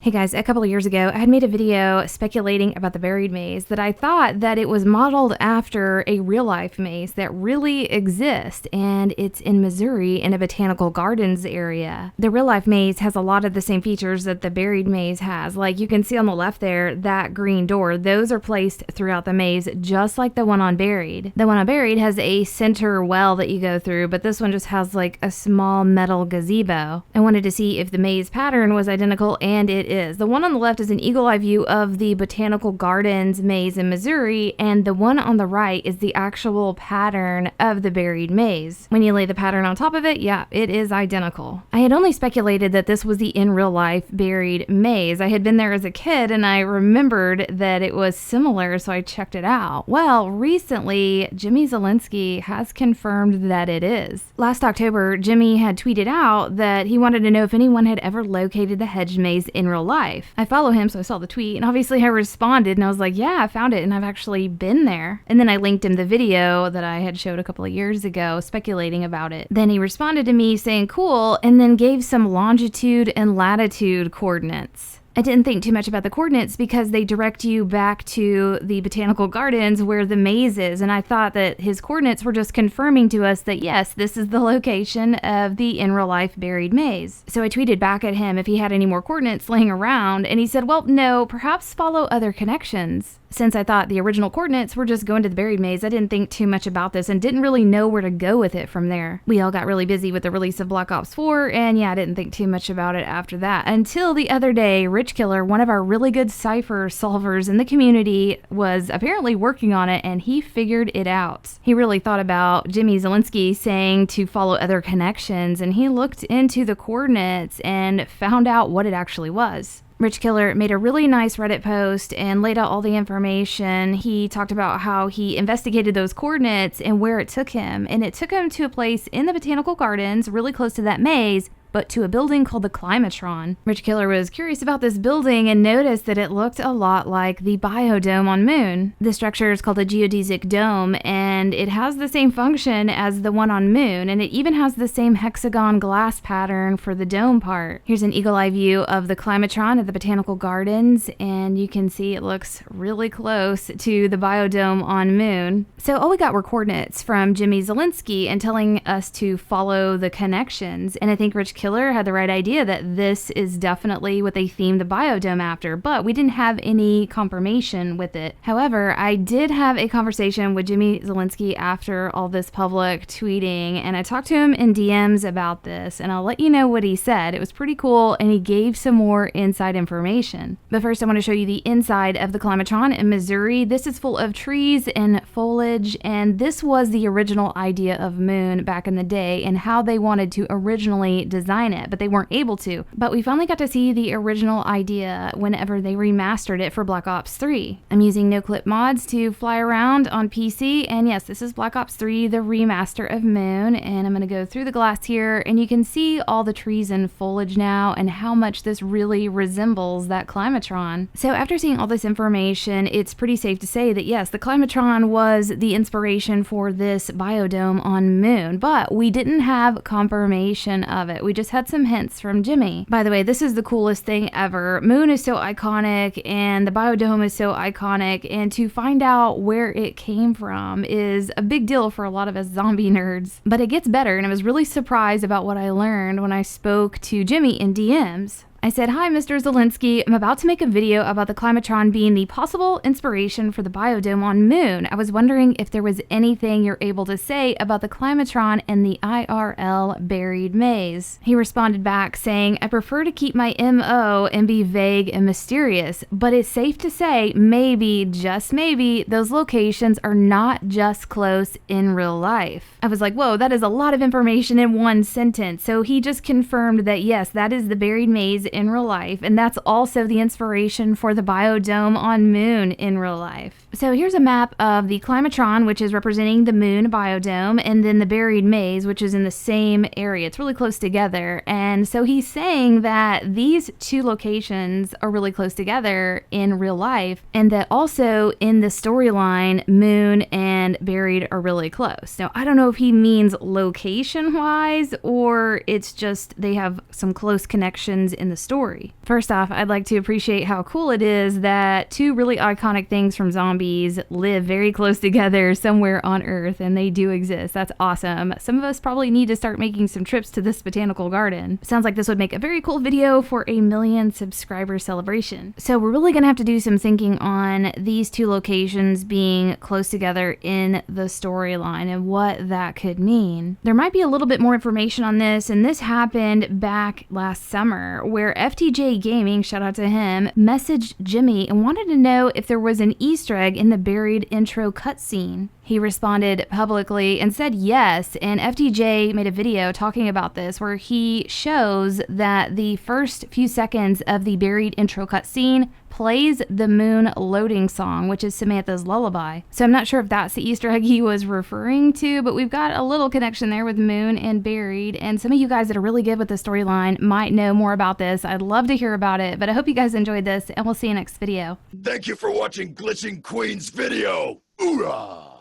Hey guys, a couple of years ago, I had made a video speculating about the buried maze that I thought that it was modeled after a real-life maze that really exists, and it's in Missouri in a botanical gardens area. The real-life maze has a lot of the same features that the buried maze has. Like you can see on the left there, that green door, those are placed throughout the maze just like the one on Buried. The one on Buried has a center well that you go through, but this one just has like a small metal gazebo. I wanted to see if the maze pattern was identical, and it is. The one on the left is an eagle-eye view of the Botanical Gardens maze in Missouri, and the one on the right is the actual pattern of the buried maze. When you lay the pattern on top of it, yeah, it is identical. I had only speculated that this was the in real life buried maze. I had been there as a kid and I remembered that it was similar, so I checked it out. Well, recently, Jimmy Zielinski has confirmed that it is. Last October, Jimmy had tweeted out that he wanted to know if anyone had ever located the hedge maze in real life. I follow him, so I saw the tweet, and obviously I responded, and I was like, yeah, I found it, and I've actually been there. And then I linked him the video that I had showed a couple of years ago, speculating about it. Then he responded to me saying, cool, and then gave some longitude and latitude coordinates. I didn't think too much about the coordinates because they direct you back to the Botanical Gardens where the maze is, and I thought that his coordinates were just confirming to us that yes, this is the location of the in real life buried maze. So I tweeted back at him if he had any more coordinates laying around, and he said, well, no, perhaps follow other connections. Since I thought the original coordinates were just going to the buried maze, I didn't think too much about this and didn't really know where to go with it from there. We all got really busy with the release of Black Ops 4, and yeah, I didn't think too much about it after that. Until the other day, Rich Killer, one of our really good cipher solvers in the community, was apparently working on it, and he figured it out. He really thought about Jimmy Zielinski saying to follow other connections, and he looked into the coordinates and found out what it actually was. Rich Killer made a really nice Reddit post and laid out all the information. He talked about how he investigated those coordinates and where it took him. And it took him to a place in the Botanical Gardens, really close to that maze, but to a building called the Climatron. Rich Killer was curious about this building and noticed that it looked a lot like the biodome on Moon. The structure is called a geodesic dome, and it has the same function as the one on Moon, and it even has the same hexagon glass pattern for the dome part. Here's an eagle-eye view of the Climatron at the Botanical Gardens, and you can see it looks really close to the biodome on Moon. So all we got were coordinates from Jimmy Zielinski and telling us to follow the connections, and I think Rich Killer had the right idea that this is definitely what they themed the biodome after, but we didn't have any confirmation with it. However, I did have a conversation with Jimmy Zielinski after all this public tweeting, and I talked to him in DMs about this, and I'll let you know what he said. It was pretty cool, and he gave some more inside information. But first, I want to show you the inside of the Climatron in Missouri. This is full of trees and foliage, and this was the original idea of Moon back in the day and how they wanted to originally design it, but they weren't able to. But we finally got to see the original idea whenever they remastered it for Black Ops 3. I'm using no-clip mods to fly around on PC, and yes, this is Black Ops 3, the remaster of Moon, and I'm going to go through the glass here, and you can see all the trees and foliage now and how much this really resembles that Climatron. So after seeing all this information, it's pretty safe to say that yes, the Climatron was the inspiration for this biodome on Moon, but we didn't have confirmation of it. We just had some hints from Jimmy. By the way, this is the coolest thing ever. Moon is so iconic and the biodome is so iconic, and to find out where it came from is a big deal for a lot of us zombie nerds. But it gets better, and I was really surprised about what I learned when I spoke to Jimmy in DMs. I said, hi, Mr. Zielinski. I'm about to make a video about the Climatron being the possible inspiration for the biodome on Moon. I was wondering if there was anything you're able to say about the Climatron and the IRL buried maze. He responded back saying, I prefer to keep my MO and be vague and mysterious, but it's safe to say maybe, just maybe, those locations are not just close in real life. I was like, whoa, that is a lot of information in one sentence. So he just confirmed that yes, that is the buried maze in real life, and that's also the inspiration for the biodome on Moon in real life. So here's a map of the Climatron, which is representing the Moon biodome, and then the buried maze, which is in the same area. It's really close together, and so he's saying that these two locations are really close together in real life, and that also in the storyline, Moon and Buried are really close. Now, I don't know if he means location-wise, or it's just they have some close connections in the story. First off, I'd like to appreciate how cool it is that two really iconic things from zombies live very close together somewhere on Earth, and they do exist. That's awesome. Some of us probably need to start making some trips to this botanical garden. Sounds like this would make a very cool video for a 1,000,000 subscriber celebration. So we're really gonna have to do some thinking on these two locations being close together in the storyline and what that could mean. There might be a little bit more information on this, and this happened back last summer where FTJ Gaming, shout out to him, messaged Jimmy and wanted to know if there was an Easter egg in the buried intro cutscene. He responded publicly and said yes, and FTJ made a video talking about this where he shows that the first few seconds of the buried intro cutscene plays the Moon loading song, which is Samantha's lullaby. So I'm not sure if that's the Easter egg he was referring to, but we've got a little connection there with Moon and Buried, and some of you guys that are really good with the storyline might know more about this. I'd love to hear about it, but I hope you guys enjoyed this, and we'll see you next video. Thank you for watching Glitching Queen's video. Hoorah!